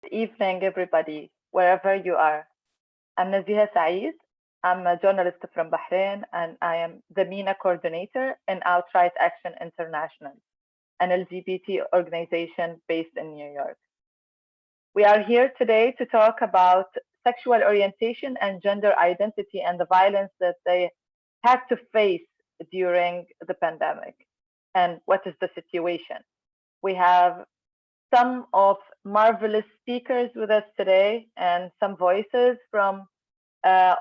evening, everybody, wherever you are. I'm Nazeeha Saeed. I'm a journalist from Bahrain, and I am the MENA coordinator in Outright Action International, an LGBT organization based in New York. We are here today to talk about sexual orientation and gender identity and the violence that they had to face during the pandemic. And what is the situation? We have some of marvelous speakers with us today and some voices from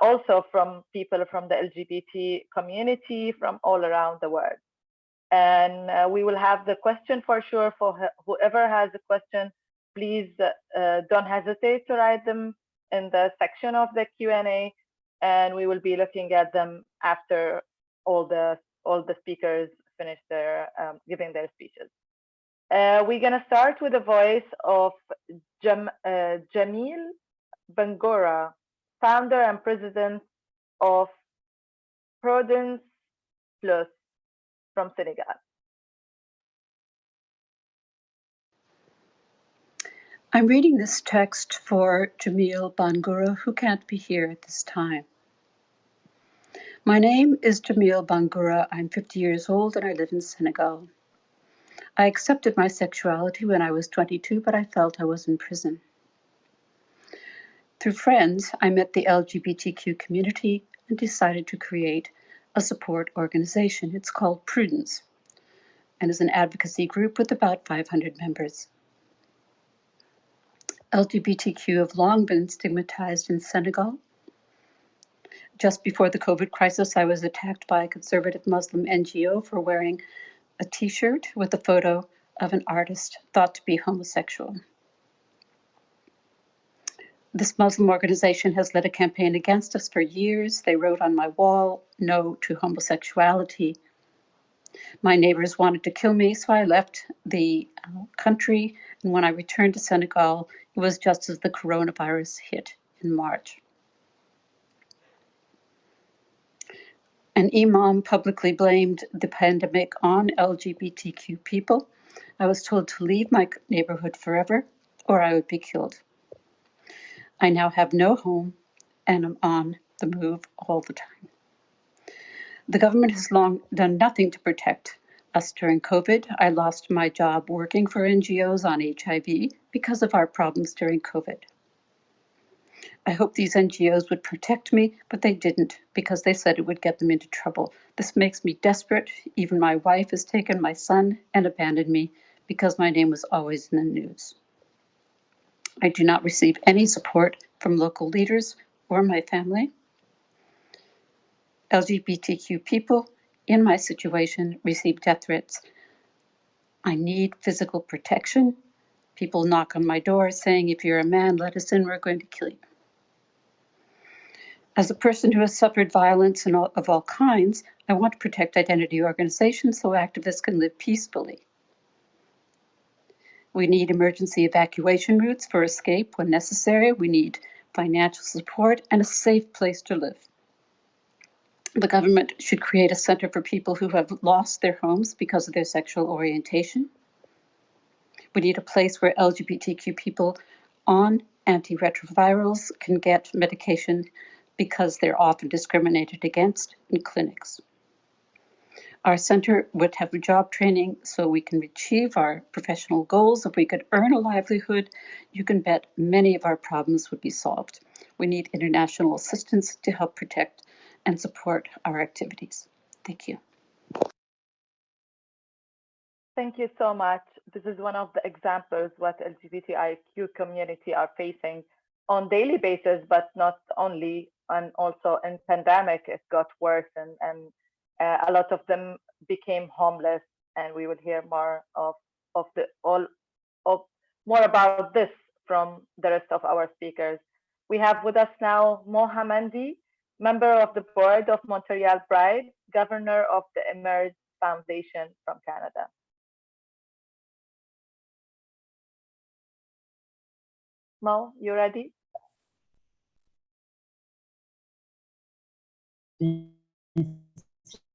also from people from the LGBT community from all around the world. And we will have the question for sure for whoever has a question. Please don't hesitate to write them in the section of the Q&A, and we will be looking at them after all the speakers finish their giving their speeches. We're gonna start with the voice of Djamil Bangoura, founder and president of Prudence Plus from Senegal. I'm reading this text for Djamil Bangoura, who can't be here at this time. My name is Djamil Bangoura. I'm 50 years old and I live in Senegal. I accepted my sexuality when I was 22, but I felt I was in prison. Through friends, I met the LGBTQ community and decided to create a support organization. It's called Prudence and is an advocacy group with about 500 members. LGBTQ have long been stigmatized in Senegal. Just before the COVID crisis, I was attacked by a conservative Muslim NGO for wearing a t-shirt with a photo of an artist thought to be homosexual. This Muslim organization has led a campaign against us for years. They wrote on my wall, "No to homosexuality." My neighbors wanted to kill me, so I left the country. And when I returned to Senegal, it was just as the coronavirus hit in March. An imam publicly blamed the pandemic on LGBTQ people. I was told to leave my neighborhood forever or I would be killed. I now have no home and am on the move all the time. The government has long done nothing to protect us during COVID. I lost my job working for NGOs on HIV because of our problems during COVID. I hope these NGOs would protect me, but they didn't because they said it would get them into trouble. This makes me desperate. Even my wife has taken my son and abandoned me because my name was always in the news. I do not receive any support from local leaders or my family. LGBTQ people in my situation receive death threats. I need physical protection. People knock on my door saying, "If you're a man, let us in, we're going to kill you." As a person who has suffered violence of all kinds, I want to protect identity organizations so activists can live peacefully. We need emergency evacuation routes for escape when necessary. We need financial support and a safe place to live. The government should create a center for people who have lost their homes because of their sexual orientation. We need a place where LGBTQ people on antiretrovirals can get medication because they're often discriminated against in clinics. Our center would have job training so we can achieve our professional goals. If we could earn a livelihood, you can bet many of our problems would be solved. We need international assistance to help protect and support our activities. Thank you. Thank you so much. This is one of the examples what LGBTIQ community are facing on daily basis, but not only, and also in pandemic, it got worse and a lot of them became homeless, and we will hear more more about this from the rest of our speakers. We have with us now Moe Hamandi, member of the board of Montreal Pride, governor of the Emergence Foundation from Canada. Mo, you ready?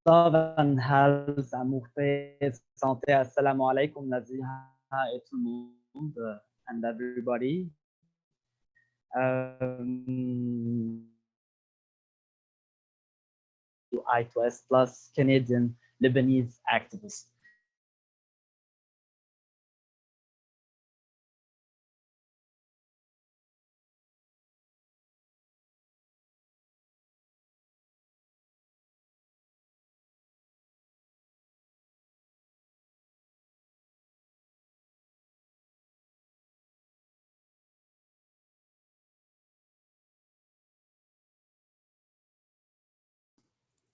and health and santé. Assalamu alaikum, Nazeeha et tout le monde and everybody. I2S plus Canadian Lebanese activists.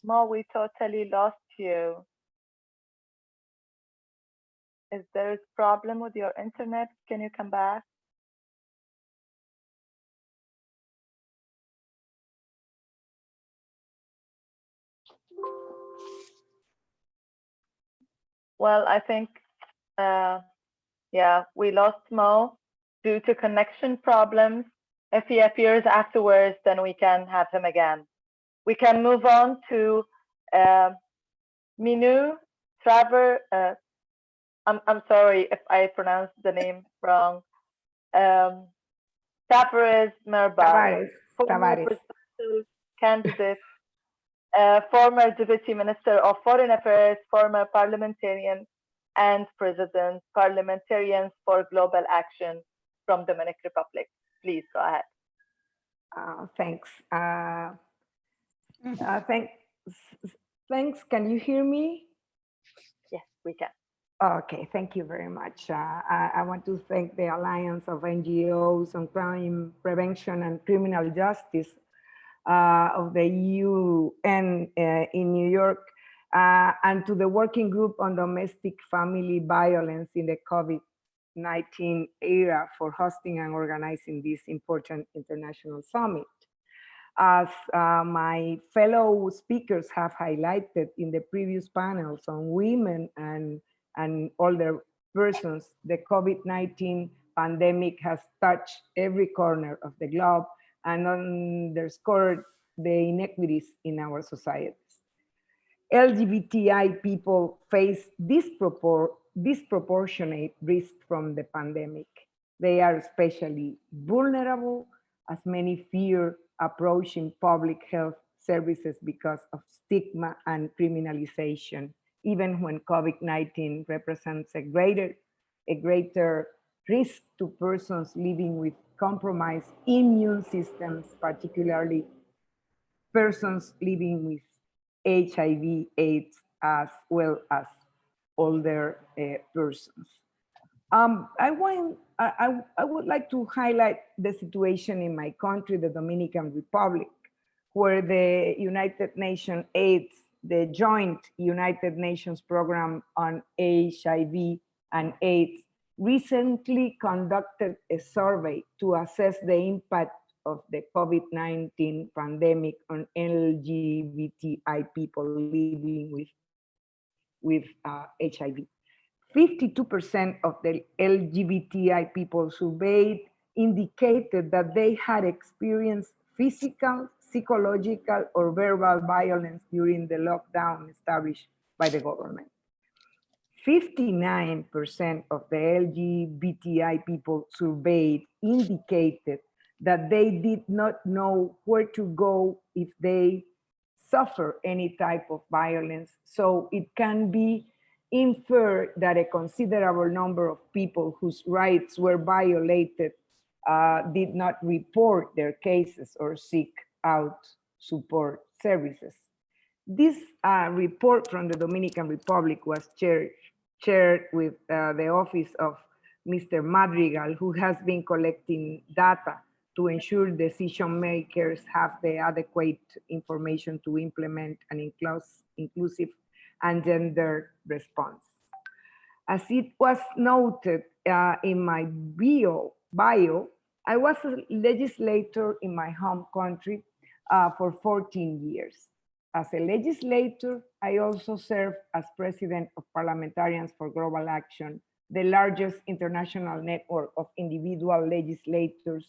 Mo, we totally lost you. Is there a problem with your internet? Can you come back? Well, I think, yeah, we lost Mo due to connection problems. If he appears afterwards, then we can have him again. We can move on to Minou, Trevor. I'm sorry if I pronounced the name wrong. Tavarez Mirabal, former Tavarez. presidential candidate, former deputy minister of foreign affairs, former parliamentarian, and president, Parliamentarians for Global Action from Dominican Republic. Please go ahead. Thanks. Thanks. Can you hear me? Yes, we can. Okay, thank you very much. I want to thank the Alliance of NGOs on Crime Prevention and Criminal Justice of the UN in New York, and to the Working Group on Domestic Family Violence in the COVID-19 era for hosting and organizing this important international summit. As my fellow speakers have highlighted in the previous panels on women and older persons, the COVID-19 pandemic has touched every corner of the globe and underscored the inequities in our societies. LGBTI people face disproportionate risk from the pandemic. They are especially vulnerable, as many fear approaching public health services because of stigma and criminalization, even when COVID-19 represents a greater risk to persons living with compromised immune systems, particularly persons living with HIV, AIDS, as well as older persons. I would like to highlight the situation in my country, the Dominican Republic, where the United Nations AIDS, the joint United Nations program on HIV and AIDS, recently conducted a survey to assess the impact of the COVID-19 pandemic on LGBTI people living with HIV. 52% of the LGBTI people surveyed indicated that they had experienced physical, psychological, or verbal violence during the lockdown established by the government. 59% of the LGBTI people surveyed indicated that they did not know where to go if they suffer any type of violence. So it can be inferred that a considerable number of people whose rights were violated did not report their cases or seek out support services. This report from the Dominican Republic was shared with the office of Mr. Madrigal, who has been collecting data to ensure decision makers have the adequate information to implement an inclusive and gender response. As it was noted in my bio, I was a legislator in my home country for 14 years. As a legislator, I also served as president of Parliamentarians for Global Action, the largest international network of individual legislators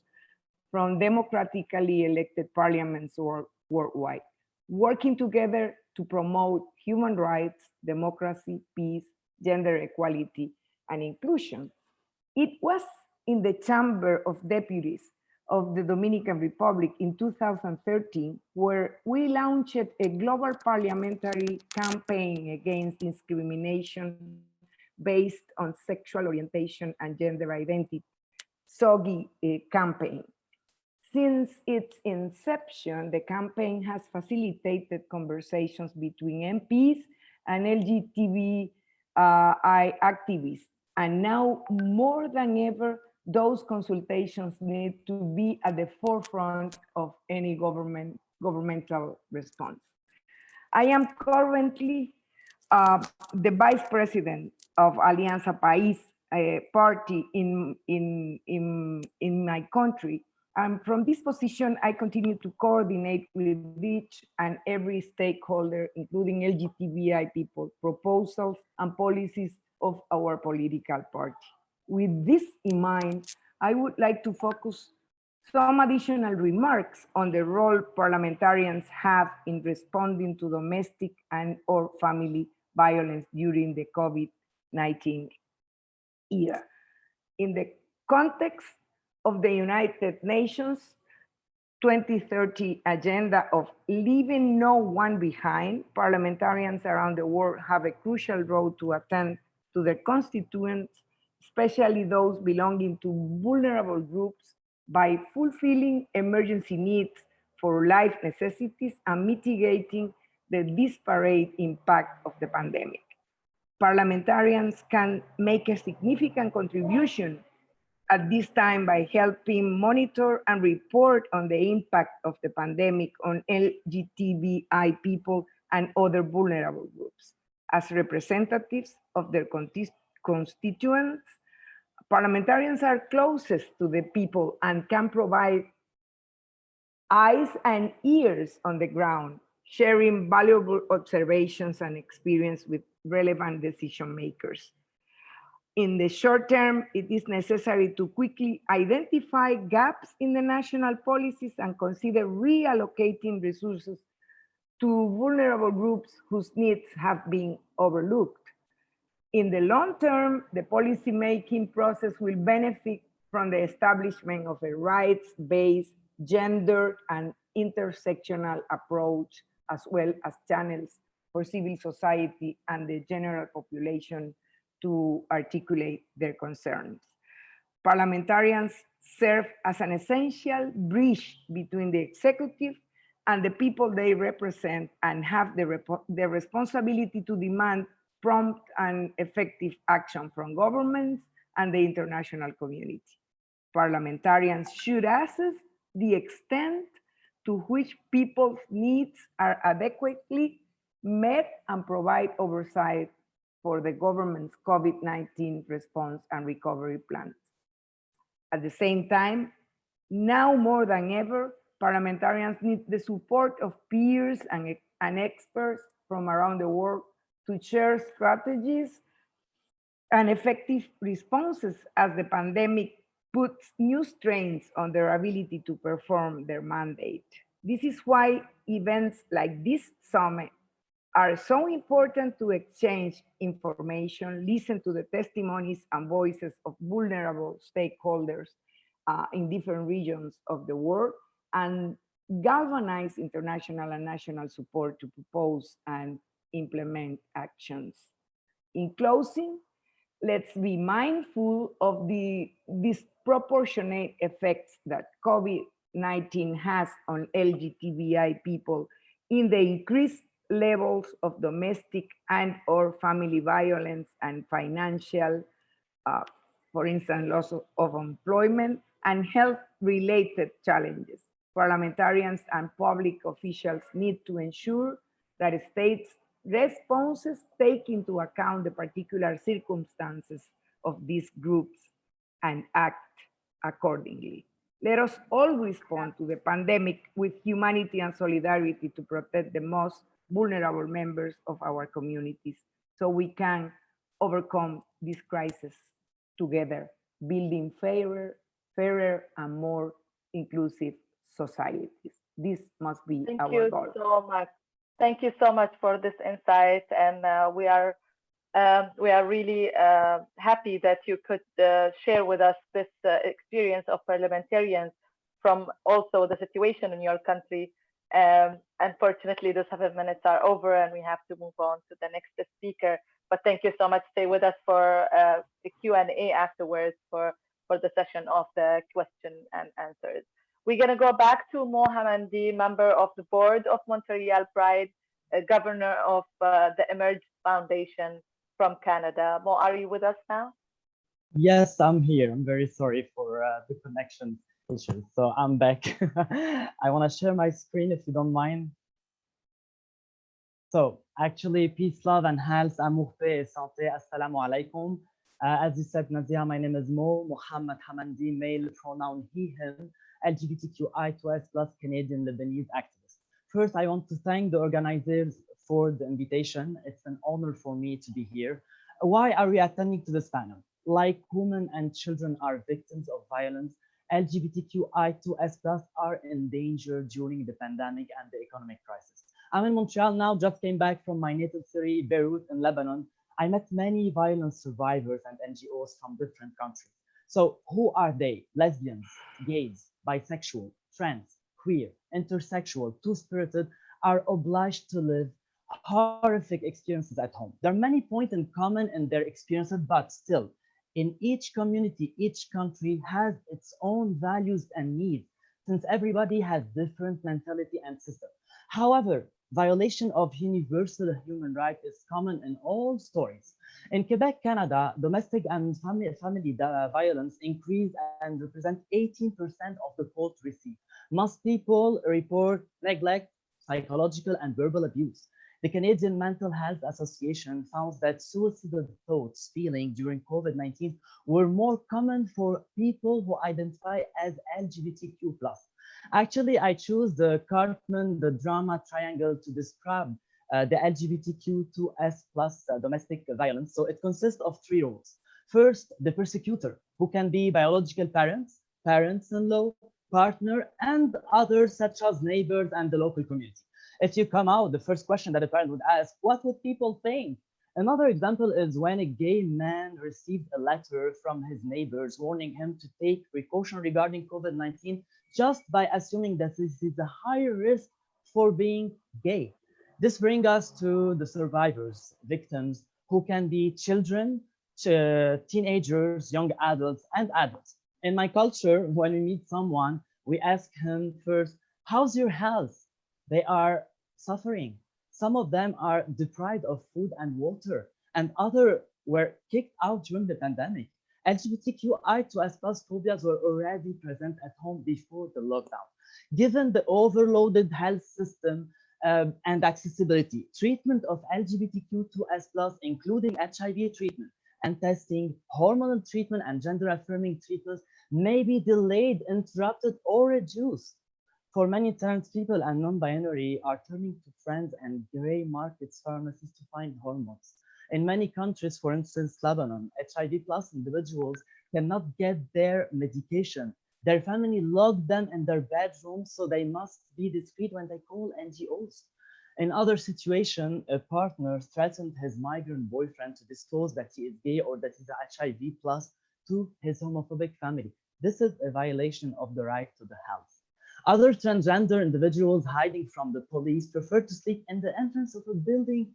from democratically elected parliaments worldwide, working together to promote human rights, democracy, peace, gender equality, and inclusion. It was in the Chamber of Deputies of the Dominican Republic in 2013, where we launched a global parliamentary campaign against discrimination based on sexual orientation and gender identity, SOGI campaign. Since its inception, the campaign has facilitated conversations between MPs and LGBTI activists. And now more than ever, those consultations need to be at the forefront of any governmental response. I am currently the vice president of Alianza País party in my country. And from this position, I continue to coordinate with each and every stakeholder, including LGBTI people, proposals and policies of our political party. With this in mind, I would like to focus some additional remarks on the role parliamentarians have in responding to domestic and or family violence during the COVID-19 era. In the context of the United Nations 2030 agenda of leaving no one behind, parliamentarians around the world have a crucial role to attend to their constituents, especially those belonging to vulnerable groups, by fulfilling emergency needs for life necessities and mitigating the disparate impact of the pandemic. Parliamentarians can make a significant contribution at this time by helping monitor and report on the impact of the pandemic on LGBTI people and other vulnerable groups. As representatives of their constituents, parliamentarians are closest to the people and can provide eyes and ears on the ground, sharing valuable observations and experience with relevant decision makers. In the short term, it is necessary to quickly identify gaps in the national policies and consider reallocating resources to vulnerable groups whose needs have been overlooked. In the long term, the policy-making process will benefit from the establishment of a rights-based, gender and intersectional approach, as well as channels for civil society and the general population to articulate their concerns. Parliamentarians serve as an essential bridge between the executive and the people they represent and have the responsibility to demand prompt and effective action from governments and the international community. Parliamentarians should assess the extent to which people's needs are adequately met and provide oversight for the government's COVID-19 response and recovery plans. At the same time, now more than ever, parliamentarians need the support of peers and experts from around the world to share strategies and effective responses as the pandemic puts new strains on their ability to perform their mandate. This is why events like this summit are so important to exchange information, listen to the testimonies and voices of vulnerable stakeholders in different regions of the world, and galvanize international and national support to propose and implement actions. In closing, let's be mindful of the disproportionate effects that COVID-19 has on LGBTI people in the increased levels of domestic and or family violence and financial, for instance, loss of employment and health-related challenges. Parliamentarians and public officials need to ensure that states' responses take into account the particular circumstances of these groups and act accordingly. Let us all respond to the pandemic with humanity and solidarity to protect the most vulnerable members of our communities so we can overcome this crisis together, building fairer and more inclusive societies. This must be our goal. Thank you so much. Thank you so much for this insight, and we are really happy that you could share with us this experience of parliamentarians from also the situation in your country. Unfortunately, the 7 minutes are over and we have to move on to the next speaker. But thank you so much. Stay with us for the Q&A afterwards for the session of the question and answers. We're going to go back to Moe Hamandi, member of the board of Montreal Pride, governor of the Emergence Foundation from Canada. Mo, are you with us now? Yes, I'm here. I'm very sorry for the connection issues. So I'm back. I want to share my screen if you don't mind. So actually, peace, love, and health, amour, paix, et santé. Assalamu alaikum. As you said, Nazeeha, my name is Moe Hamandi, male pronoun he, him, LGBTQI2S plus Canadian Lebanese activist. First, I want to thank the organizers for the invitation. It's an honor for me to be here. Why are we attending to this panel? Like women and children are victims of violence, LGBTQI2S plus are in danger during the pandemic and the economic crisis. I'm in Montreal now, just came back from my native city, Beirut in Lebanon. I met many violence survivors and NGOs from different countries. So who are they? Lesbians, gays, bisexual, trans, queer, intersexual, two-spirited are obliged to live horrific experiences at home. There are many points in common in their experiences, but still, in each community, each country has its own values and needs, since everybody has different mentality and system. However, violation of universal human rights is common in all stories. In Quebec, Canada, domestic and family violence increased and represent 18% of the quote received. Most people report neglect, psychological and verbal abuse. The Canadian Mental Health Association found that suicidal thoughts, feeling during COVID-19 were more common for people who identify as LGBTQ+. Actually, I choose the Cartman, the drama triangle to describe the LGBTQ2S plus domestic violence. So it consists of three roles. First, the persecutor, who can be biological parents, parents-in-law, partner, and others such as neighbors and the local community. If you come out, the first question that a parent would ask, what would people think? Another example is when a gay man received a letter from his neighbors warning him to take precaution regarding COVID-19 just by assuming that this is a higher risk for being gay. This brings us to the survivors, victims, who can be children, teenagers, young adults, and adults. In my culture, when we meet someone, we ask him first, how's your health? They are suffering. Some of them are deprived of food and water, and others were kicked out during the pandemic. LGBTQI2S plus phobias were already present at home before the lockdown. Given the overloaded health system and accessibility, treatment of LGBTQ2S plus, including HIV treatment and testing, hormonal treatment, and gender-affirming treatments may be delayed, interrupted, or reduced. For many trans people and non-binary are turning to friends and gray markets pharmacies to find hormones. In many countries, for instance, Lebanon, HIV plus individuals cannot get their medication. Their family locked them in their bedrooms, so they must be discreet when they call NGOs. In other situations, a partner threatened his migrant boyfriend to disclose that he is gay or that he's HIV plus to his homophobic family. This is a violation of the right to the health. Other transgender individuals hiding from the police prefer to sleep in the entrance of a building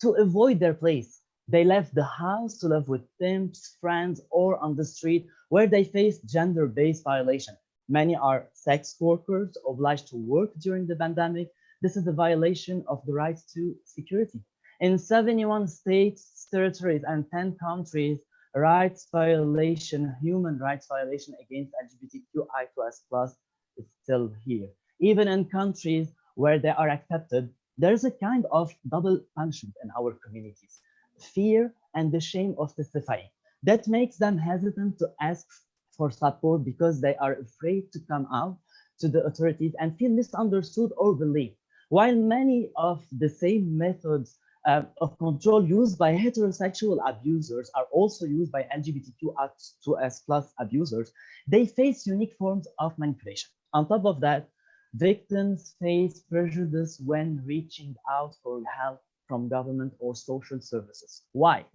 to avoid their place. They left the house to live with pimps, friends, or on the street where they face gender-based violation. Many are sex workers obliged to work during the pandemic. This is a violation of the right to security. In 71 states, territories, and 10 countries, rights violation, human rights violation against LGBTQI++ is still here. Even in countries where they are accepted, there's a kind of double punishment in our communities. Fear and the shame of testifying. That makes them hesitant to ask for support because they are afraid to come out to the authorities and feel misunderstood or believed. While many of the same methods of control used by heterosexual abusers are also used by LGBTQ2S+ abusers, they face unique forms of manipulation. On top of that, victims face prejudice when reaching out for help from government or social services. Why?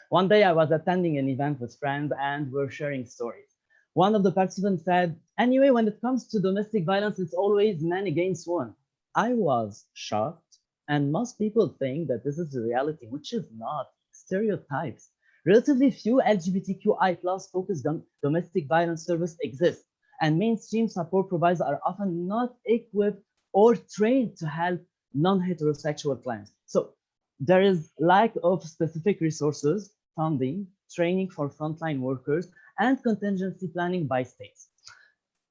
One day I was attending an event with friends and we're sharing stories. One of the participants said, anyway, when it comes to domestic violence, it's always men against one. I was shocked, and most people think that this is the reality, which is not. Stereotypes. Relatively few LGBTQI plus focused domestic violence service exist, and mainstream support providers are often not equipped or trained to help non-heterosexual clients. So there is lack of specific resources, funding, training for frontline workers, and contingency planning by states.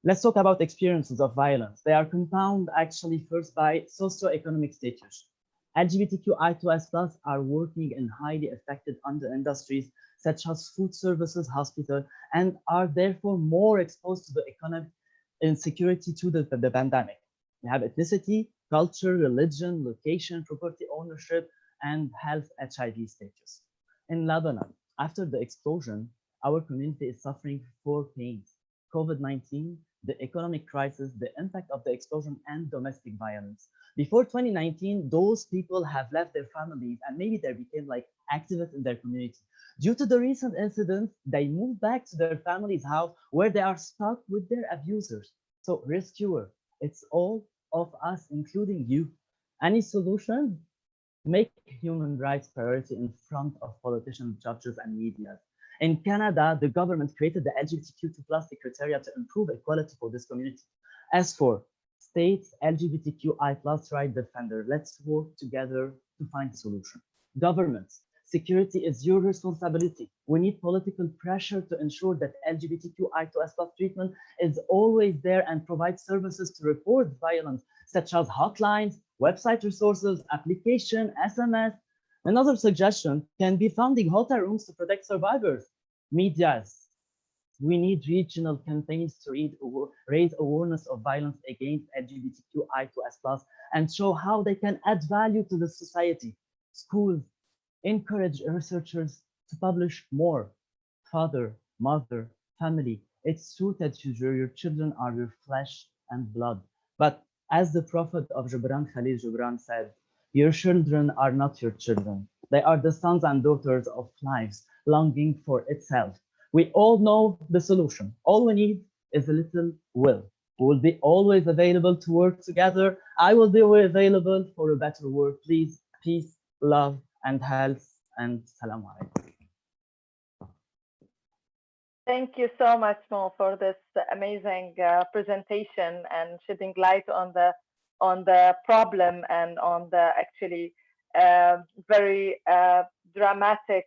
Let's talk about experiences of violence. They are compounded actually first by socioeconomic status. LGBTQI2S+ are working in highly affected under industries such as food services, hospital, and are therefore more exposed to the economic insecurity to the pandemic. We have ethnicity, culture, religion, location, property ownership, and health HIV status. In Lebanon, after the explosion, our community is suffering four pains: COVID-19, the economic crisis, the impact of the explosion, and domestic violence. Before 2019, those people have left their families and maybe they became like activists in their community. Due to the recent incidents, they moved back to their family's house where they are stuck with their abusers. So rescuer, it's all of us, including you. Any solution? Make human rights priority in front of politicians, judges, and media. In Canada, the government created the LGBTQ2+ Secretariat to improve equality for this community. As for states, LGBTQI+ right defender, let's work together to find a solution. Governments, security is your responsibility. We need political pressure to ensure that LGBTQI2S+ treatment is always there and provide services to report violence, such as hotlines, website resources, application, SMS. Another suggestion can be founding hotel rooms to protect survivors. Medias, we need regional campaigns to raise awareness of violence against LGBTQI2S+ and show how they can add value to the society. Schools, encourage researchers to publish more. Father, mother, family, it's true that your children are your flesh and blood. But as the prophet of Gibran, Khalil Gibran said, your children are not your children. They are the sons and daughters of lives longing for itself. We all know the solution. All we need is a little will. We will be always available to work together. I will be available for a better world. Please, peace, love, and health, and salam alaikum. Thank you so much, Mo, for this amazing presentation and shedding light on the problem and on the actually very dramatic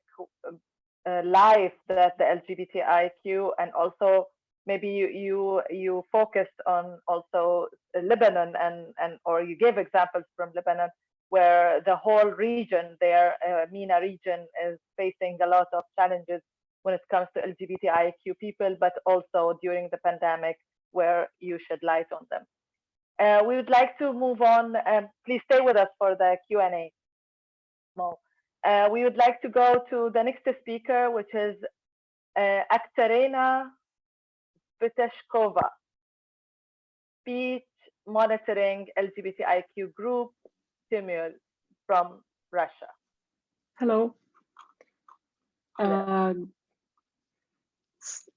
life that the LGBTIQ, and also maybe you focused on also Lebanon and or you gave examples from Lebanon where the whole region there, MENA region, is facing a lot of challenges when it comes to LGBTIQ people, but also during the pandemic where you shed light on them. We would like to move on. Please stay with us for the Q&A, Mo. We would like to go to the next speaker, which is Ekaterina Svetashkova, speech monitoring LGBTIQ group, Stimul, from Russia. Hello.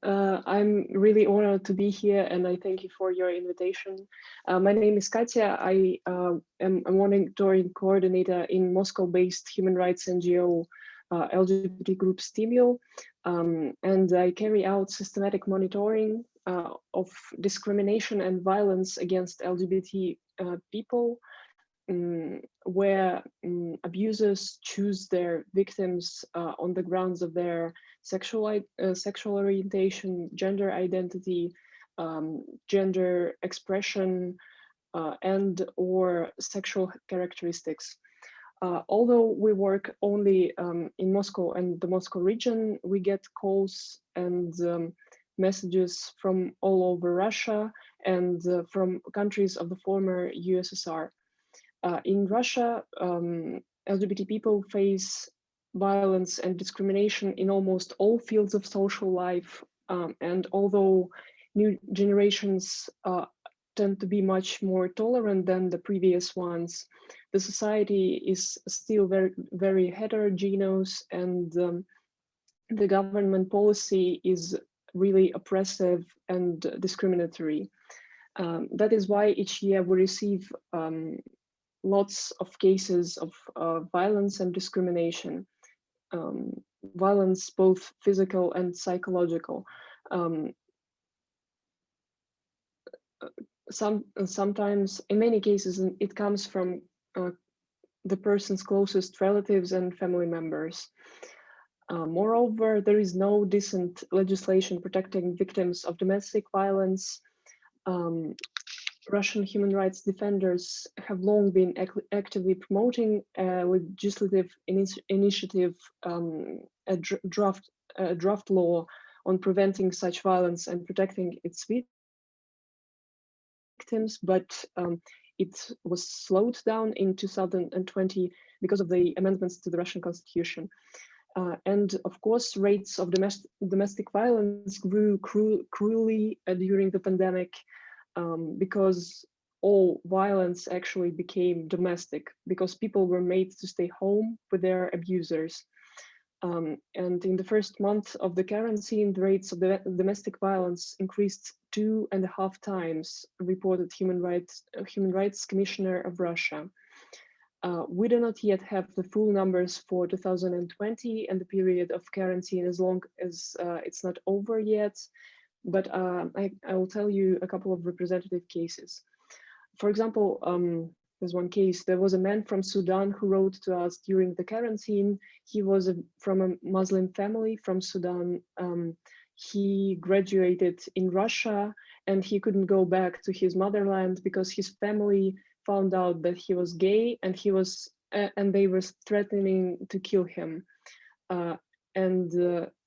I'm really honored to be here, and I thank you for your invitation. My name is Katya. I am a monitoring coordinator in Moscow-based human rights NGO LGBT group Stimul, and I carry out systematic monitoring of discrimination and violence against LGBT people, where abusers choose their victims on the grounds of their sexual orientation, gender identity, gender expression, and or sexual characteristics. Although we work only in Moscow and the Moscow region, we get calls and messages from all over Russia and from countries of the former USSR. In Russia, LGBT people face violence and discrimination in almost all fields of social life. And although new generations tend to be much more tolerant than the previous ones, the society is still very, very heterogeneous, and the government policy is really oppressive and discriminatory. That is why each year we receive lots of cases of violence and discrimination, violence both physical and psychological. Sometimes, in many cases, it comes from the person's closest relatives and family members. Moreover, there is no decent legislation protecting victims of domestic violence. Russian human rights defenders have long been actively promoting a legislative initiative, a draft law on preventing such violence and protecting its victims, but it was slowed down in 2020 because of the amendments to the Russian constitution. And of course, rates of domestic violence grew cruelly during the pandemic, because all violence actually became domestic, because people were made to stay home with their abusers. And in the first month of the quarantine, the rates of the domestic violence increased 2.5 times, reported Human Rights Commissioner of Russia. We do not yet have the full numbers for 2020 and the period of quarantine, as long as it's not over yet. But I will tell you a couple of representative cases. For example, there's one case. There was a man from Sudan who wrote to us during the quarantine. He was from a Muslim family from Sudan. He graduated in Russia and he couldn't go back to his motherland because his family found out that he was gay, and they were threatening to kill him.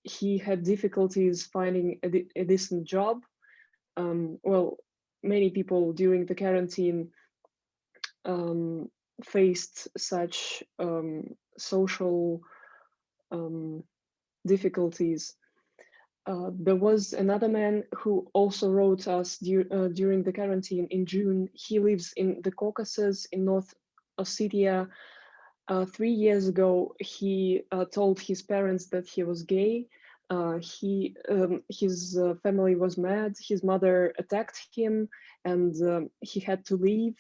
He had difficulties finding a decent job. Well, many people during the quarantine faced such social difficulties. There was another man who also wrote us during the quarantine in June. He lives in the Caucasus in North Ossetia. 3 years ago, he told his parents that he was gay. His family was mad. His mother attacked him, and he had to leave.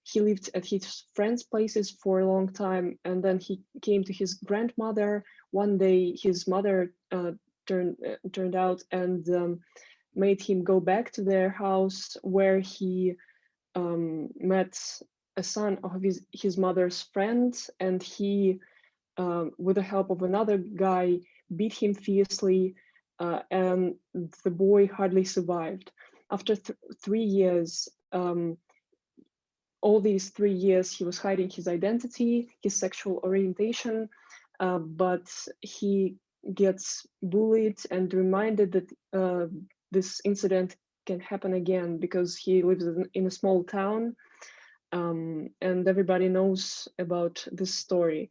He lived at his friends' places for a long time, and then he came to his grandmother. One day, his mother turned out and made him go back to their house, where he met a son of his mother's friend, and he, with the help of another guy, beat him fiercely, and the boy hardly survived. After 3 years, all these 3 years, he was hiding his identity, his sexual orientation, but he gets bullied and reminded that this incident can happen again, because he lives in a small town, and everybody knows about this story.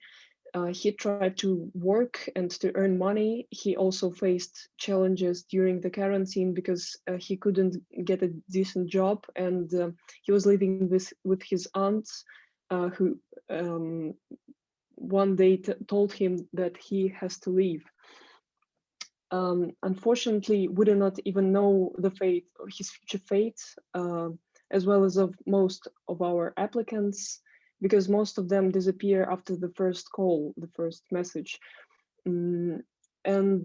He tried to work and to earn money. He also faced challenges during the quarantine because he couldn't get a decent job, and he was living with his aunt, who one day told him that he has to leave. Unfortunately, we do not even know his future fate, as well as of most of our applicants, because most of them disappear after the first call, the first message. And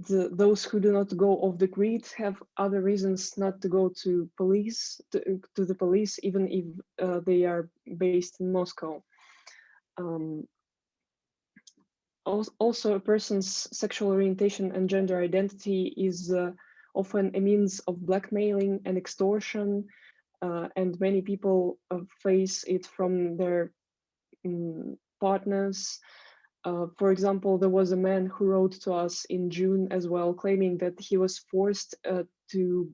those who do not go off the grid have other reasons not to go to the police, even if they are based in Moscow. Also, a person's sexual orientation and gender identity is often a means of blackmailing and extortion, and many people face it from their partners. For example, there was a man who wrote to us in June as well, claiming that he was forced to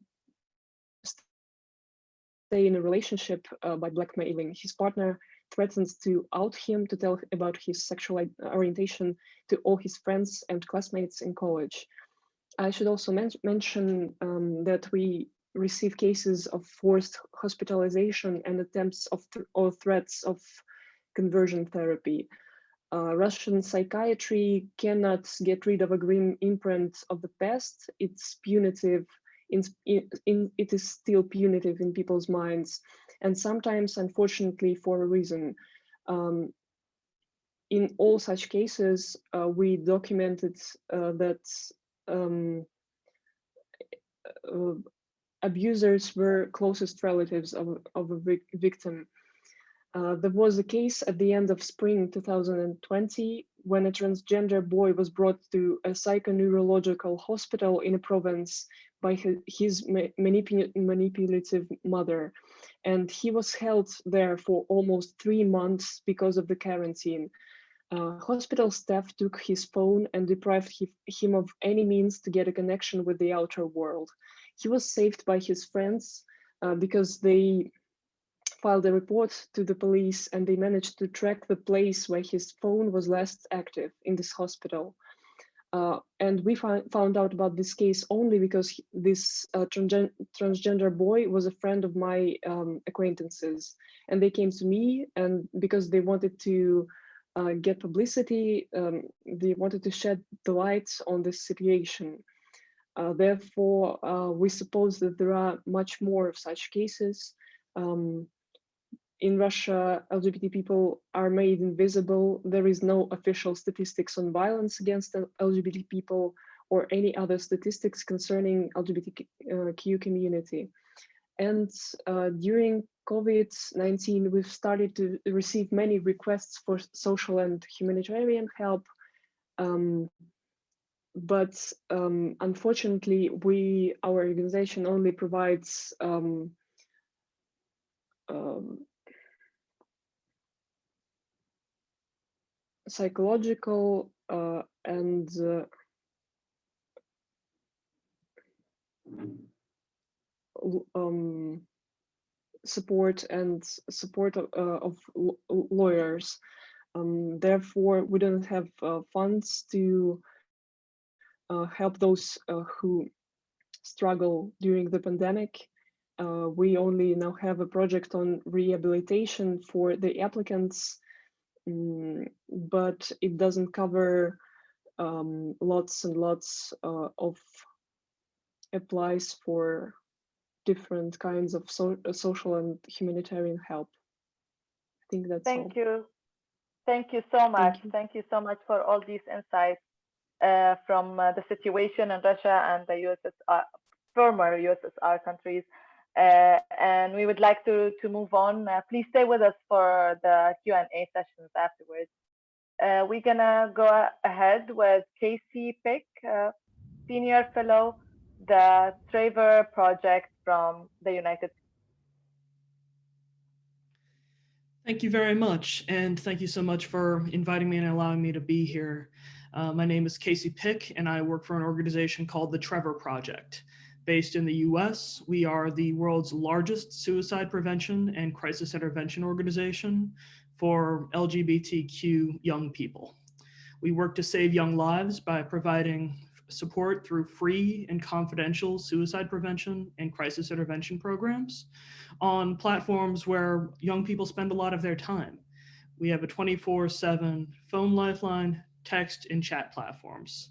stay in a relationship by blackmailing. His partner threatens to out him, to tell about his sexual orientation to all his friends and classmates in college. I should also mention that we receive cases of forced hospitalization and attempts of or threats of conversion therapy. Russian psychiatry cannot get rid of a grim imprint of the past. It's punitive, it is still punitive in people's minds, and sometimes, unfortunately, for a reason. In all such cases, we documented that abusers were closest relatives of a victim. There was a case at the end of spring 2020 when a transgender boy was brought to a psychoneurological hospital in a province by his manipulative mother. And he was held there for almost 3 months because of the quarantine. Hospital staff took his phone and deprived him of any means to get a connection with the outer world. He was saved by his friends because they filed a report to the police and they managed to track the place where his phone was last active in this hospital. And we found out about this case only because this transgender boy was a friend of my acquaintances, and they came to me, and because they wanted to get publicity, they wanted to shed the light on this situation. Therefore, we suppose that there are much more of such cases. In Russia, LGBT people are made invisible. There is no official statistics on violence against LGBT people or any other statistics concerning LGBTQ community. And during COVID-19, we've started to receive many requests for social and humanitarian help. But unfortunately, our organization only provides psychological and support of lawyers. Therefore, we don't have funds to help those who struggle during the pandemic. We only now have a project on rehabilitation for the applicants, but it doesn't cover lots and lots of applies for different kinds of social and humanitarian help. I think that's all. Thank you. Thank you so much. Thank you so much for all these insights from the situation in Russia and the USSR, former USSR countries. And we would like to move on. Please stay with us for the Q&A sessions afterwards. We're gonna go ahead with Casey Pick, Senior Fellow, the Trevor Project from the United States. Thank you very much. And thank you so much for inviting me and allowing me to be here. My name is Casey Pick, and I work for an organization called the Trevor Project. Based in the US, we are the world's largest suicide prevention and crisis intervention organization for LGBTQ young people. We work to save young lives by providing support through free and confidential suicide prevention and crisis intervention programs on platforms where young people spend a lot of their time. We have a 24/7 phone lifeline, text, and chat platforms.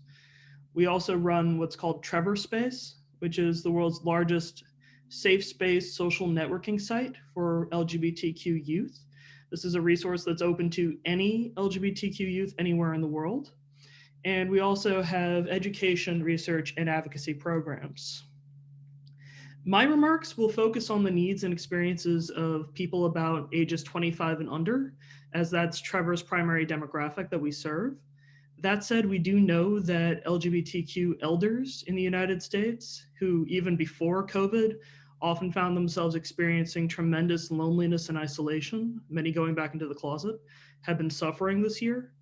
We also run what's called Trevor Space, which is the world's largest safe space social networking site for LGBTQ youth. This is a resource that's open to any LGBTQ youth anywhere in the world. And we also have education, research, and advocacy programs. My remarks will focus on the needs and experiences of people about ages 25 and under, as that's Trevor's primary demographic that we serve. That said, we do know that LGBTQ elders in the United States, who even before COVID often found themselves experiencing tremendous loneliness and isolation, many going back into the closet, have been suffering this year.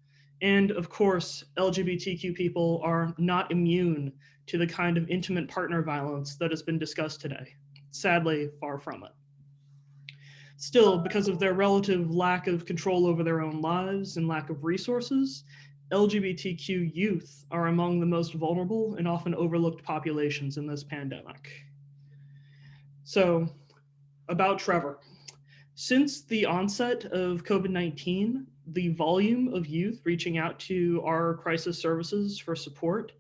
And of course, LGBTQ people are not immune to the kind of intimate partner violence that has been discussed today. Sadly, far from it. Still, because of their relative lack of control over their own lives and lack of resources, LGBTQ youth are among the most vulnerable and often overlooked populations in this pandemic. So, about Trevor. Since the onset of COVID-19, the volume of youth reaching out to our crisis services for support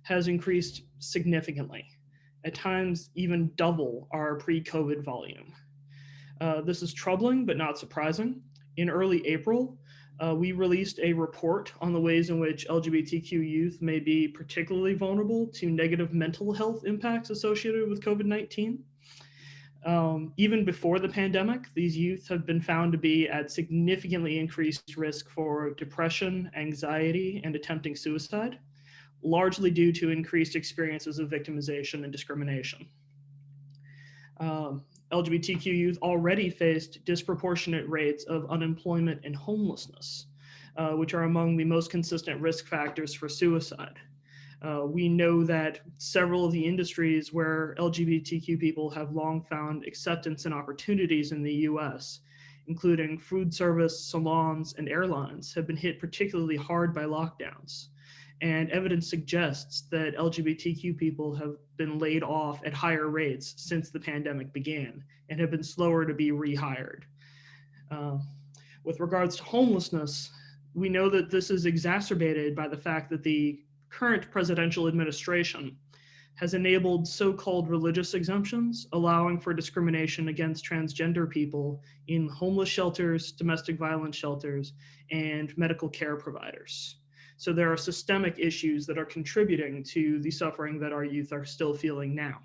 has increased significantly. at times even double our pre-COVID volume. This is troubling, but not surprising. In early April, we released a report on the ways in which LGBTQ youth may be particularly vulnerable to negative mental health impacts associated with COVID-19. Even before the pandemic, these youth have been found to be at significantly increased risk for depression, anxiety, and attempting suicide, largely due to increased experiences of victimization and discrimination. LGBTQ youth already faced disproportionate rates of unemployment and homelessness, which are among the most consistent risk factors for suicide. We know that several of the industries where LGBTQ people have long found acceptance and opportunities in the US, including food service, salons, and airlines, have been hit particularly hard by lockdowns. And evidence suggests that LGBTQ people have been laid off at higher rates since the pandemic began and have been slower to be rehired. With regards to homelessness, we know that this is exacerbated by the fact that the current presidential administration has enabled so-called religious exemptions, allowing for discrimination against transgender people in homeless shelters, domestic violence shelters, and medical care providers. So there are systemic issues that are contributing to the suffering that our youth are still feeling now.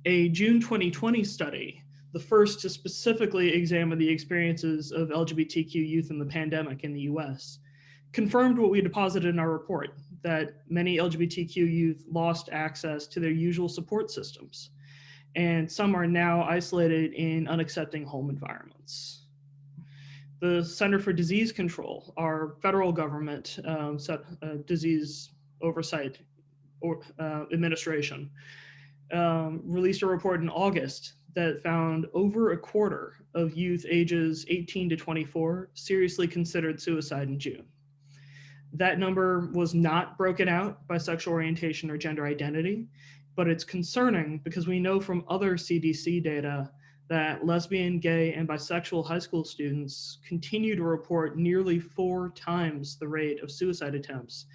A June 2020 study, the first to specifically examine the experiences of LGBTQ youth in the pandemic in the US, confirmed what we deposited in our report, that many LGBTQ youth lost access to their usual support systems, and some are now isolated in unaccepting home environments. The Center for Disease Control, our federal government disease oversight administration, released a report in August that found over a quarter of youth ages 18 to 24 seriously considered suicide in June. That number was not broken out by sexual orientation or gender identity, but it's concerning because we know from other CDC data that lesbian, gay, and bisexual high school students continue to report nearly 4 times the rate of suicide attempts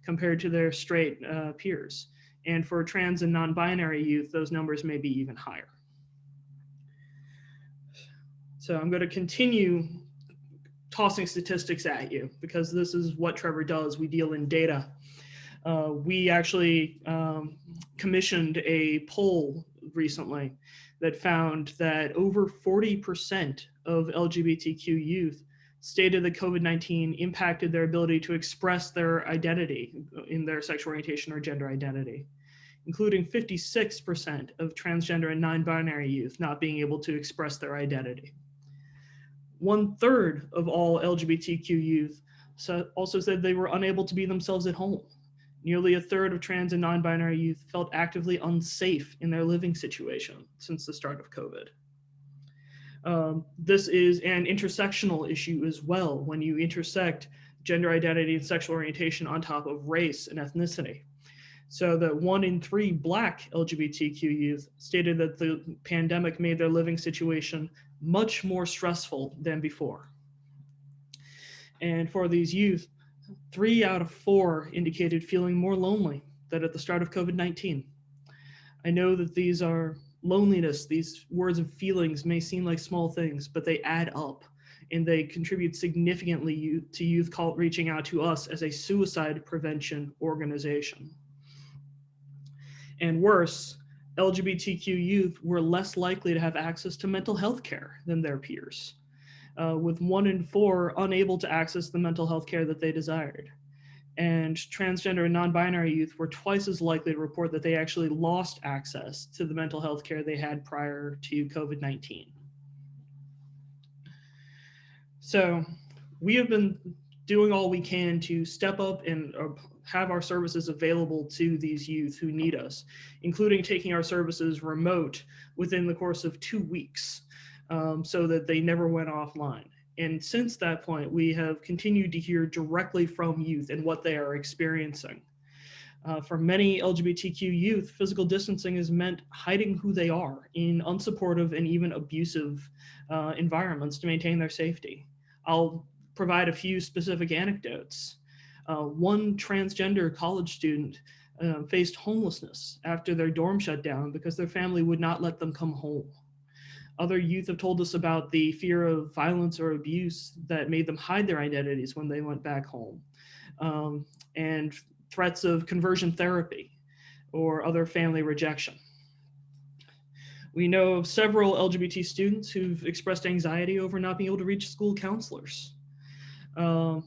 compared to their straight peers. And for trans and non-binary youth, those numbers may be even higher. So I'm going to continue tossing statistics at you because this is what Trevor does. We deal in data. We actually commissioned a poll recently that found that over 40% of LGBTQ youth stated that COVID-19 impacted their ability to express their identity in their sexual orientation or gender identity, including 56% of transgender and non-binary youth not being able to express their identity. 1/3 of all LGBTQ youth also said they were unable to be themselves at home. Nearly 1/3 of trans and non-binary youth felt actively unsafe in their living situation since the start of COVID. This is an intersectional issue as well when you intersect gender identity and sexual orientation on top of race and ethnicity. So that 1 in 3 Black LGBTQ youth stated that the pandemic made their living situation much more stressful than before. And for these youth, 3 out of 4 indicated feeling more lonely than at the start of COVID-19. I know that these are loneliness, these words and feelings may seem like small things, but they add up and they contribute significantly to youth reaching out to us as a suicide prevention organization. And worse, LGBTQ youth were less likely to have access to mental health care than their peers, with 1 in 4 unable to access the mental health care that they desired. And transgender and non-binary youth were twice as likely to report that they actually lost access to the mental health care they had prior to COVID-19. So we have been doing all we can to step up and have our services available to these youth who need us, including taking our services remote within the course of 2 weeks so that they never went offline. And since that point, we have continued to hear directly from youth and what they are experiencing. For many LGBTQ youth, physical distancing has meant hiding who they are in unsupportive and even abusive environments to maintain their safety. I'll provide a few specific anecdotes. One transgender college student faced homelessness after their dorm shut down because their family would not let them come home. Other youth have told us about the fear of violence or abuse that made them hide their identities when they went back home, and threats of conversion therapy or other family rejection. We know of several LGBT students who've expressed anxiety over not being able to reach school counselors. And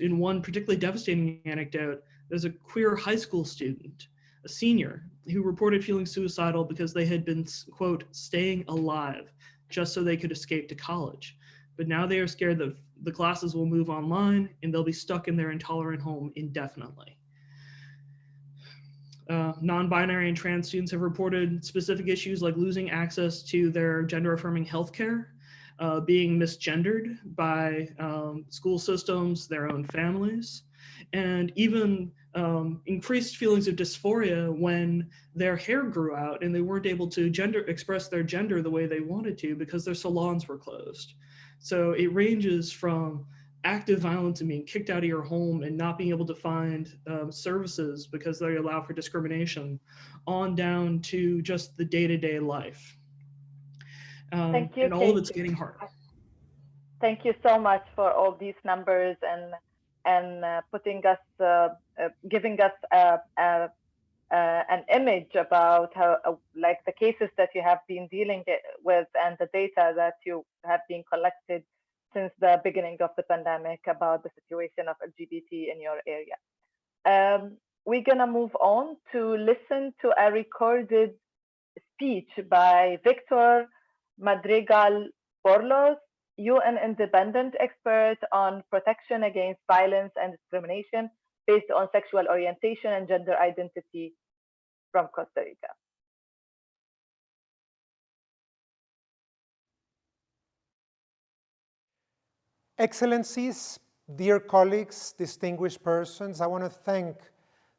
in one particularly devastating anecdote, there's a queer high school student, a senior, who reported feeling suicidal because they had been, quote, staying alive just so they could escape to college. But now they are scared that the classes will move online and they'll be stuck in their intolerant home indefinitely. Non-binary and trans students have reported specific issues like losing access to their gender-affirming healthcare, being misgendered by school systems, their own families, and even increased feelings of dysphoria when their hair grew out and they weren't able to express their gender the way they wanted to because their salons were closed. So it ranges from active violence and being kicked out of your home and not being able to find services because they allow for discrimination, on down to just the day-to-day life. Thank you, and all of it's getting harder. Thank you so much for all these numbers and putting us, giving us an image about how, like the cases that you have been dealing with and the data that you have been collected since the beginning of the pandemic about the situation of LGBT in your area. We're gonna move on to listen to a recorded speech by Victor Madrigal-Borloz, UN independent expert on protection against violence and discrimination based on sexual orientation and gender identity from Costa Rica. Excellencies, dear colleagues, distinguished persons, I want to thank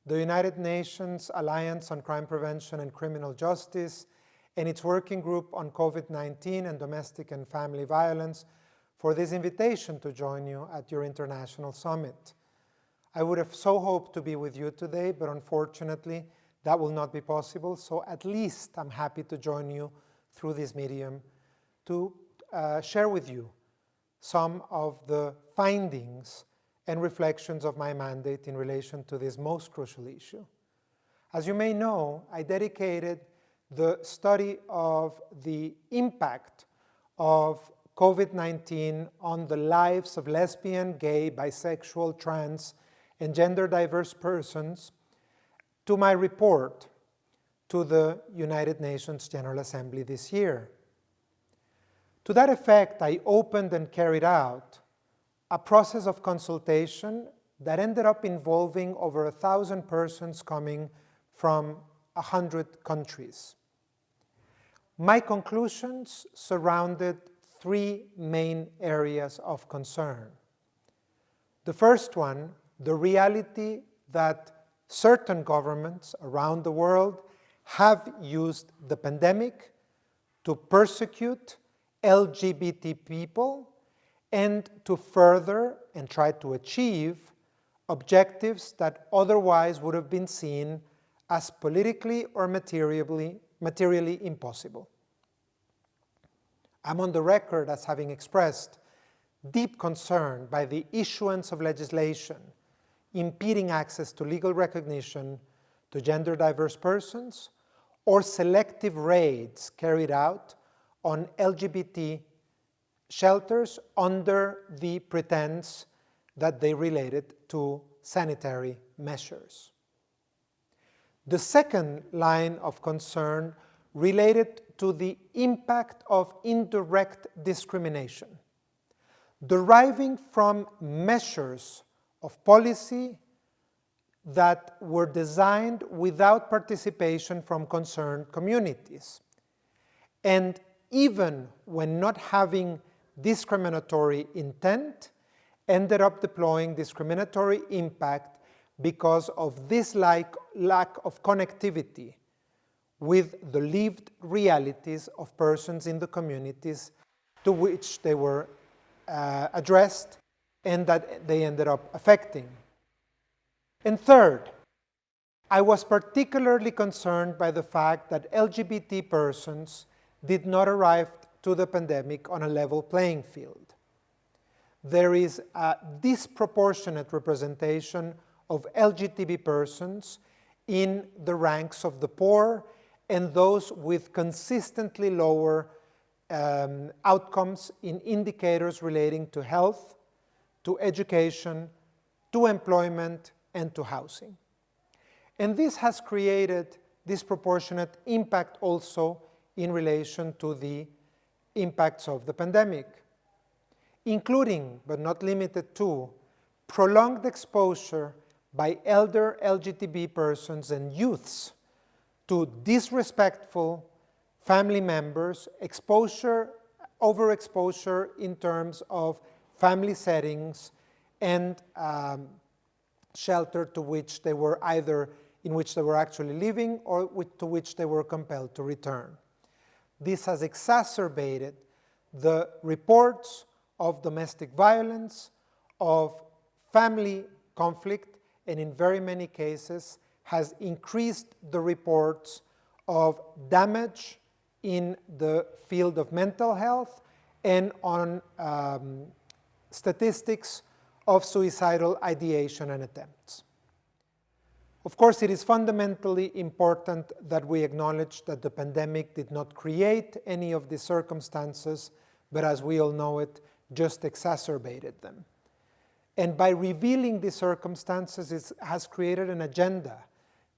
the United Nations Alliance on Crime Prevention and Criminal Justice and its working group on COVID-19 and domestic and family violence for this invitation to join you at your international summit. I would have so hoped to be with you today, but unfortunately that will not be possible, so at least I'm happy to join you through this medium to share with you some of the findings and reflections of my mandate in relation to this most crucial issue. As you may know, I dedicated the study of the impact of COVID-19 on the lives of lesbian, gay, bisexual, trans, and gender diverse persons to my report to the United Nations General Assembly this year. To that effect, I opened and carried out a process of consultation that ended up involving over 1,000 persons coming from 100 countries. My conclusions surrounded three main areas of concern. The first one, the reality that certain governments around the world have used the pandemic to persecute LGBT people and to further and try to achieve objectives that otherwise would have been seen as politically or materially impossible. I'm on the record as having expressed deep concern by the issuance of legislation impeding access to legal recognition to gender diverse persons or selective raids carried out on LGBT shelters under the pretense that they related to sanitary measures. The second line of concern related to the impact of indirect discrimination, deriving from measures of policy that were designed without participation from concerned communities. And even when not having discriminatory intent, ended up deploying discriminatory impact because of this lack of connectivity with the lived realities of persons in the communities to which they were addressed and that they ended up affecting. And third, I was particularly concerned by the fact that LGBT persons did not arrive to the pandemic on a level playing field. There is a disproportionate representation of LGBT persons in the ranks of the poor and those with consistently lower outcomes in indicators relating to health, to education, to employment, and to housing. And this has created disproportionate impact also in relation to the impacts of the pandemic, including, but not limited to, prolonged exposure by elder LGBT persons and youths to disrespectful family members, overexposure in terms of family settings and shelter to which they were in which they were actually living or to which they were compelled to return. This has exacerbated the reports of domestic violence, of family conflict, and in very many cases has increased the reports of damage in the field of mental health and on statistics of suicidal ideation and attempts. Of course, it is fundamentally important that we acknowledge that the pandemic did not create any of these circumstances, but as we all know it, just exacerbated them. And by revealing these circumstances, it has created an agenda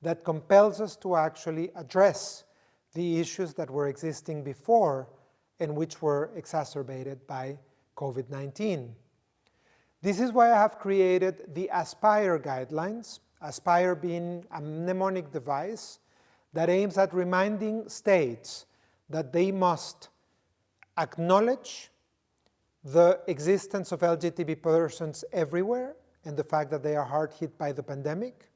that compels us to actually address the issues that were existing before and which were exacerbated by COVID-19. This is why I have created the ASPIRE guidelines, ASPIRE being a mnemonic device that aims at reminding states that they must acknowledge the existence of LGBT persons everywhere and the fact that they are hard hit by the pandemic,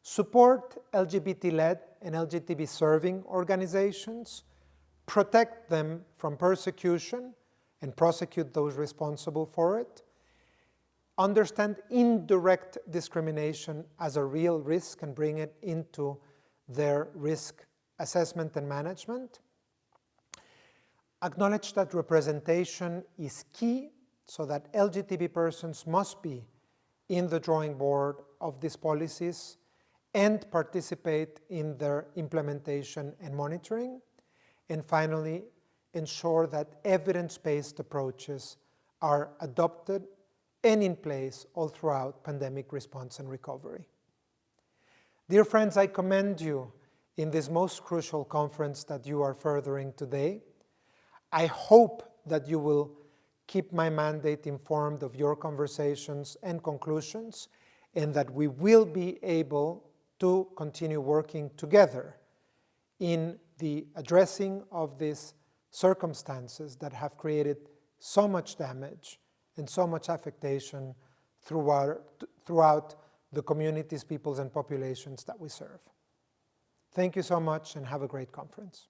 support LGBT-led and LGBT-serving organizations, protect them from persecution and prosecute those responsible for it, understand indirect discrimination as a real risk and bring it into their risk assessment and management, acknowledge that representation is key so that LGBT persons must be in the drawing board of these policies and participate in their implementation and monitoring, and finally, ensure that evidence-based approaches are adopted and in place all throughout pandemic response and recovery. Dear friends, I commend you in this most crucial conference that you are furthering today. I hope that you will keep my mandate informed of your conversations and conclusions, and that we will be able to continue working together in the addressing of these circumstances that have created so much damage and so much affectation throughout the communities, peoples, and populations that we serve. Thank you so much and have a great conference.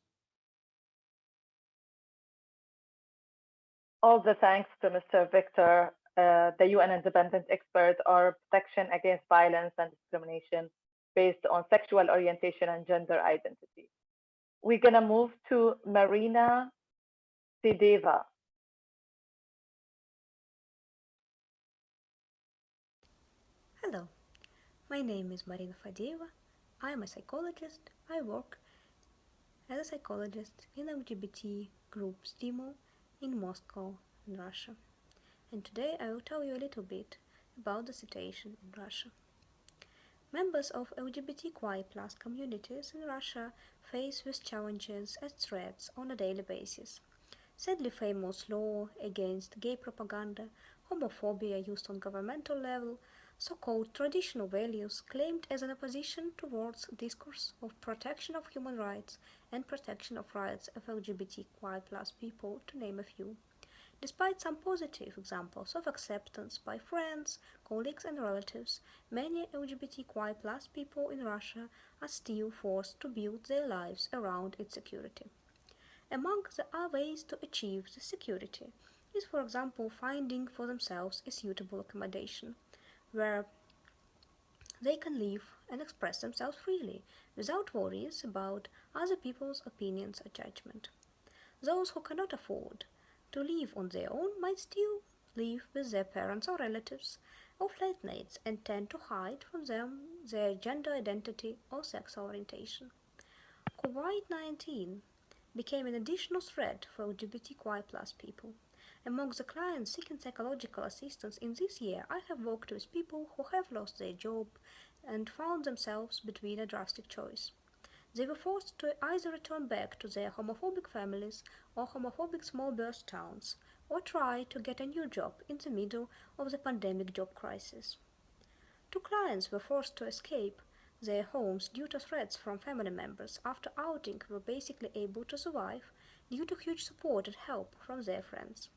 All the thanks to Mr. Victor, the UN independent expert on protection against violence and discrimination based on sexual orientation and gender identity. We're gonna move to Marina Fedeeva. Hello, my name is Marina Fedeeva. I am a psychologist. I work as a psychologist in LGBT group Stimul in Moscow, in Russia. And today I will tell you a little bit about the situation in Russia. Members of LGBTQI+ communities in Russia face these challenges as threats on a daily basis. Sadly, famous law against gay propaganda, homophobia used on governmental level, so-called traditional values claimed as an opposition towards discourse of protection of human rights and protection of rights of LGBTQI+ people, to name a few. Despite some positive examples of acceptance by friends, colleagues and relatives, many LGBTQI+ people in Russia are still forced to build their lives around its security. Among the ways to achieve this security is, for example, finding for themselves a suitable accommodation, where They can live and express themselves freely without worries about other people's opinions or judgment. Those who cannot afford to live on their own might still live with their parents or relatives or flatmates and tend to hide from them their gender identity or sexual orientation. COVID-19 became an additional threat for LGBTQI+ people. Among the clients seeking psychological assistance in this year, I have worked with people who have lost their job and found themselves between a drastic choice. They were forced to either return back to their homophobic families or homophobic small birth towns, or try to get a new job in the middle of the pandemic job crisis. Two clients were forced to escape their homes due to threats from family members after outing were basically able to survive due to huge support and help from their friends.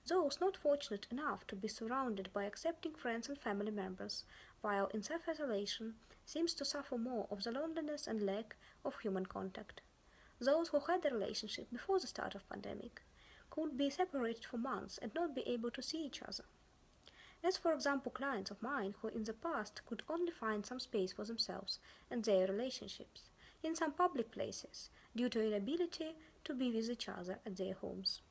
Those not fortunate enough to be surrounded by accepting friends and family members while in self-isolation seems to suffer more of the loneliness and lack of human contact. Those who had a relationship before the start of pandemic could be separated for months and not be able to see each other. As for example clients of mine who in the past could only find some space for themselves and their relationships in some public places due to inability to be with each other at their homes.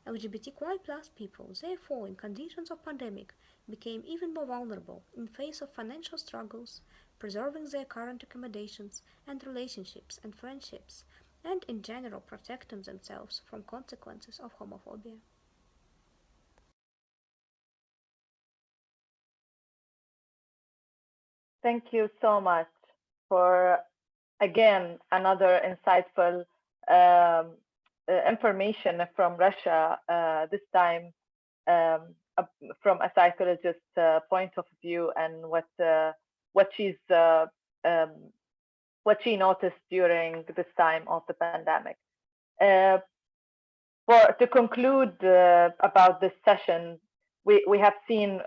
LGBTQI+ people, therefore, in conditions of pandemic, became even more vulnerable in face of financial struggles, preserving their current accommodations and relationships and friendships, and in general protecting themselves from consequences of homophobia. Thank you so much for, again, another insightful information from Russia, this time from a psychologist point of view, and what she's what she noticed during this time of the pandemic. To conclude about this session, we have seen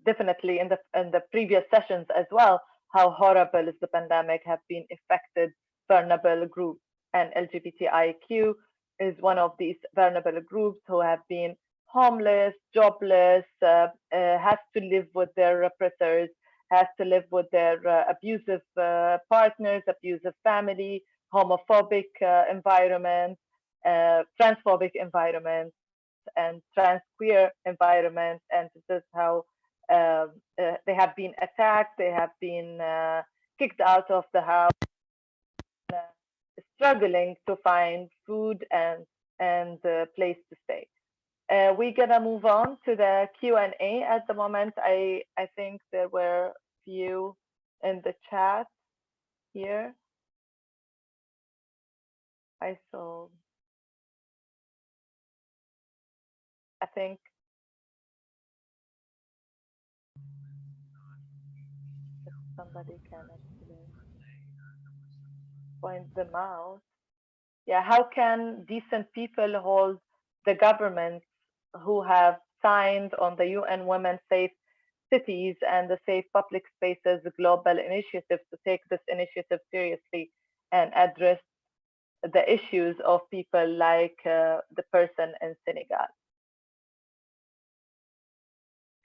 definitely in the previous sessions as well how horrible is the pandemic have been affected vulnerable groups, and LGBTIQ is one of these vulnerable groups who have been homeless, jobless, has to live with their oppressors, has to live with their abusive partners, abusive family, homophobic environment, transphobic environment, and trans queer environment, and this is how they have been attacked, they have been kicked out of the house, struggling to find food and place to stay. We're gonna move on to the Q&A at the moment. I think there were few in the chat here. I saw. I think if somebody can actually point them out. Yeah, how can decent people hold the governments who have signed on the UN Women Safe Cities and the Safe Public Spaces global initiative to take this initiative seriously and address the issues of people like the person in Senegal?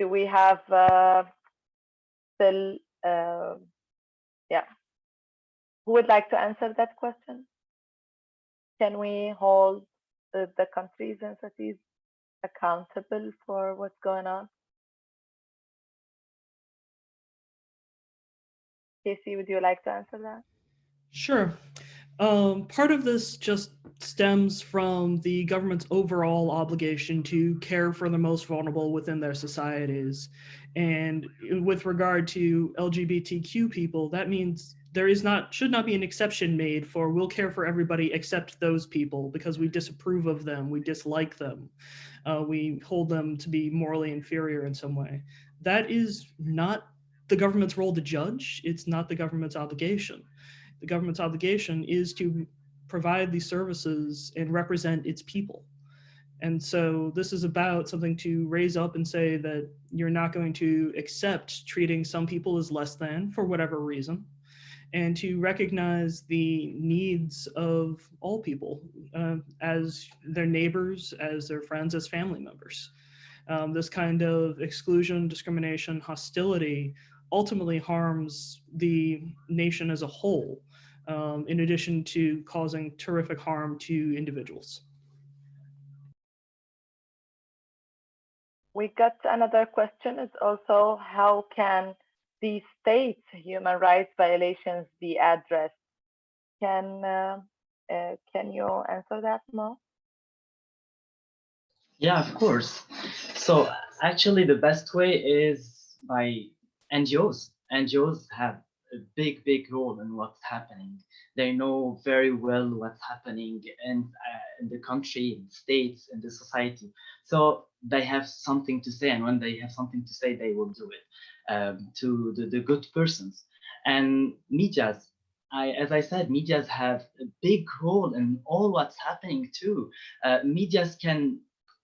Do we have still, yeah, who would like to answer that question? Can we hold the countries and cities accountable for what's going on? Casey, would you like to answer that? Sure. Part of this just stems from the government's overall obligation to care for the most vulnerable within their societies. And with regard to LGBTQ people, that means there should not be an exception made for we'll care for everybody except those people because we disapprove of them, we dislike them, we hold them to be morally inferior in some way. That is not the government's role to judge. It's not the government's obligation. The government's obligation is to provide these services and represent its people. And so this is about something to raise up and say that you're not going to accept treating some people as less than for whatever reason, and to recognize the needs of all people as their neighbors, as their friends, as family members. This kind of exclusion, discrimination, hostility ultimately harms the nation as a whole, in addition to causing terrific harm to individuals. We got another question is also, how can the state's human rights violations be addressed? Can you answer that, Mo? Yeah, of course. So actually the best way is by NGOs. NGOs have a big role in what's happening. They know very well what's happening in the country, in the states, in the society. So they have something to say, and when they have something to say, they will do it to the good persons. And medias, as I said, medias have a big role in all what's happening too. Medias can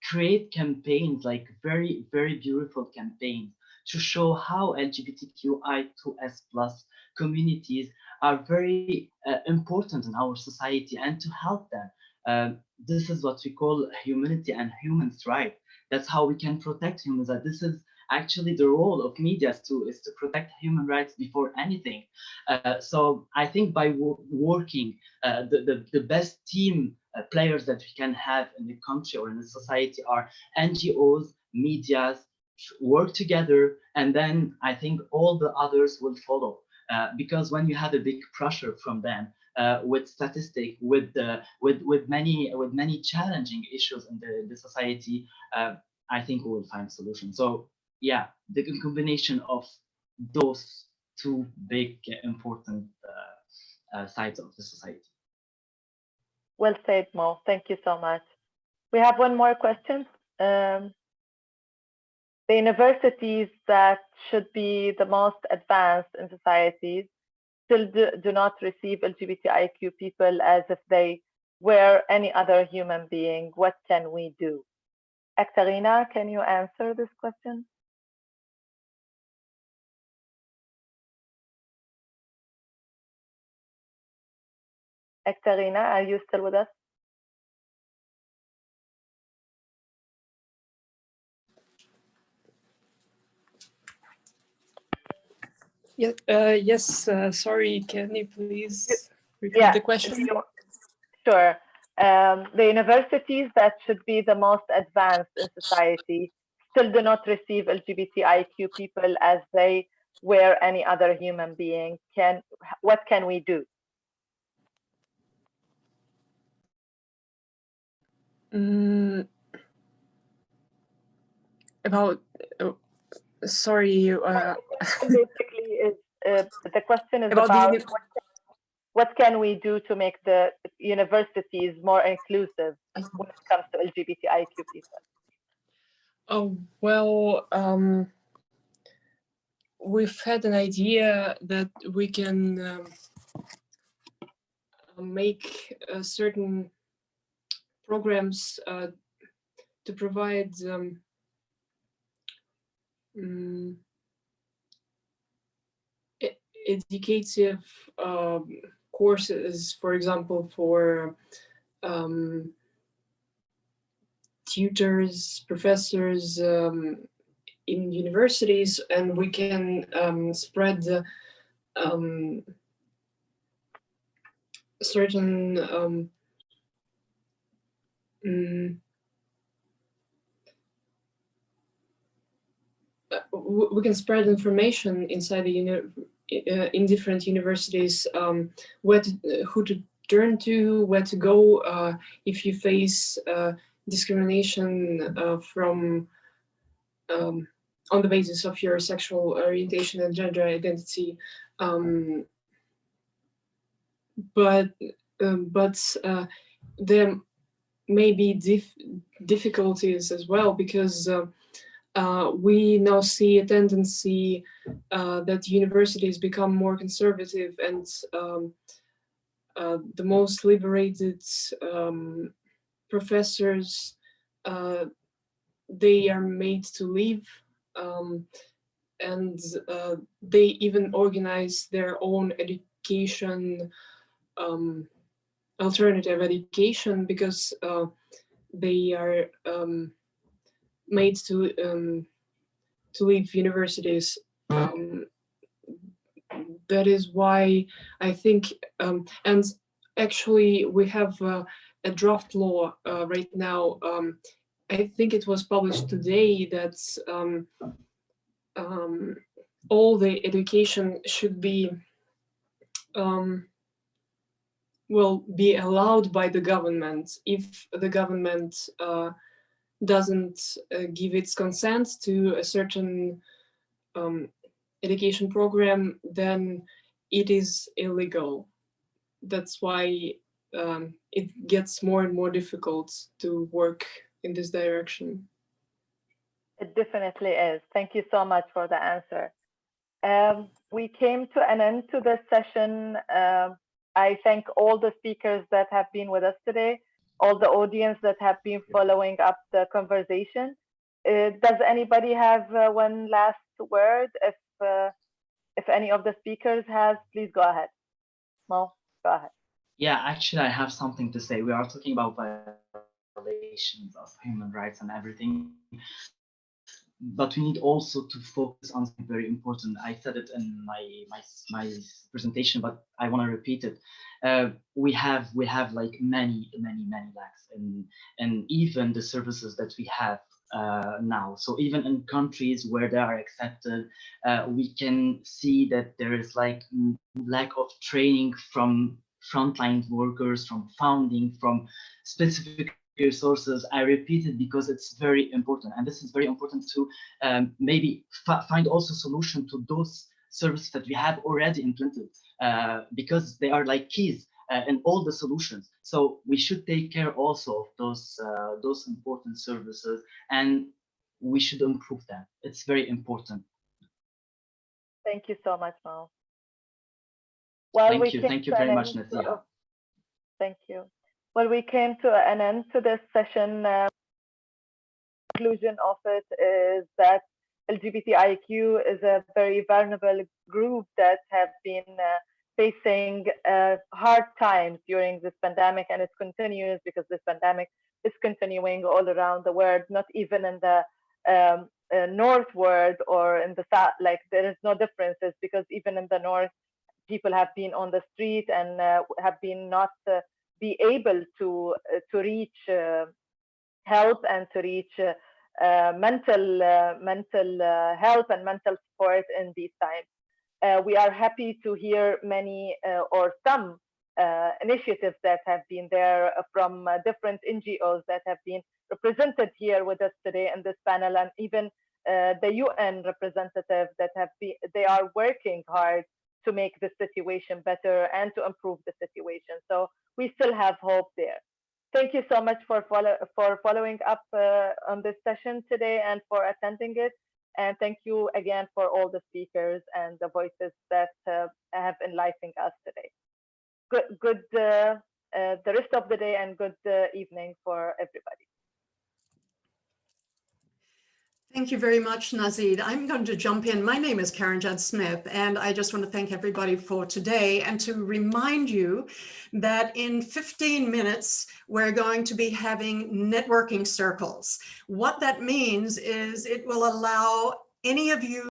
create campaigns, like very beautiful campaigns, to show how LGBTQI2S plus communities are very important in our society, and to help them. This is what we call humanity and human rights. That's how we can protect humans. This is actually the role of media is to protect human rights before anything. So I think by working, the best team players that we can have in the country or in the society are NGOs, medias, work together, and then I think all the others will follow. Because when you have a big pressure from them, with statistics, with many challenging issues in the society, I think we will find solutions. So yeah, the combination of those two big important sides of the society. Well said, Mo. Thank you so much. We have one more question. The universities that should be the most advanced in societies still do not receive LGBTIQ people as if they were any other human being. What can we do? Ekaterina, can you answer this question? Ekaterina, are you still with us? Yeah, yes, sorry, can you please repeat the question? Sure. The universities that should be the most advanced in society still do not receive LGBTIQ people as they were any other human being. What can we do? About, sorry. Basically, the question is about what can we do to make the universities more inclusive when it comes to LGBTIQ people? Oh, well, we've had an idea that we can make certain programs to provide educative courses, for example, for tutors, professors in universities, and we can spread certain we can spread information inside the in different universities, who to turn to, where to go if you face discrimination from on the basis of your sexual orientation and gender identity. But there may be difficulties as well, because we now see a tendency that universities become more conservative, and the most liberated professors, they are made to leave, and they even organize their own education, alternative education, because they are made to leave universities. that is why I think, and actually we have a draft law right now. I think it was published today that all the education should be will be allowed by the government. If the government doesn't give its consent to a certain education program, then it is illegal. That's why it gets more and more difficult to work in this direction. It definitely is. Thank you so much for the answer. We came to an end to this session. I thank all the speakers that have been with us today, all the audience that have been following up the conversation. Does anybody have one last word? If any of the speakers has, please go ahead. Mo, go ahead. Yeah, actually, I have something to say. We are talking about violations of human rights and everything, but we need also to focus on something very important. I said it in my presentation, but I want to repeat it. We have like many lacks in even the services that we have now. So even in countries where they are accepted, we can see that there is like lack of training from frontline workers, from founding, from specific resources. I repeat it because it's very important, and this is very important to maybe find also solution to those services that we have already implemented, because they are like keys in all the solutions. So we should take care also of those important services, and we should improve them. It's very important. Thank you so much, Mo. Thank you very much, Nazeeha. Thank you. Well, we came to an end to this session. Conclusion of it is that LGBTIQ is a very vulnerable group that have been facing hard times during this pandemic, and it continues because this pandemic is continuing all around the world, not even in the northward or in the south. Like, there is no differences, because even in the north, people have been on the street and have been not be able to reach help and to reach mental health and mental support in these times. We are happy to hear many or some initiatives that have been there from different NGOs that have been represented here with us today in this panel, and even the UN representatives that they are working hard to make the situation better and to improve the situation. So we still have hope there. Thank you so much for following up on this session today and for attending it. And thank you again for all the speakers and the voices that have enlightened us today. Good the rest of the day, and good evening for everybody. Thank you very much, Nazeed. I'm going to jump in. My name is Karen Judd Smith, and I just want to thank everybody for today and to remind you that in 15 minutes, we're going to be having networking circles. What that means is it will allow any of you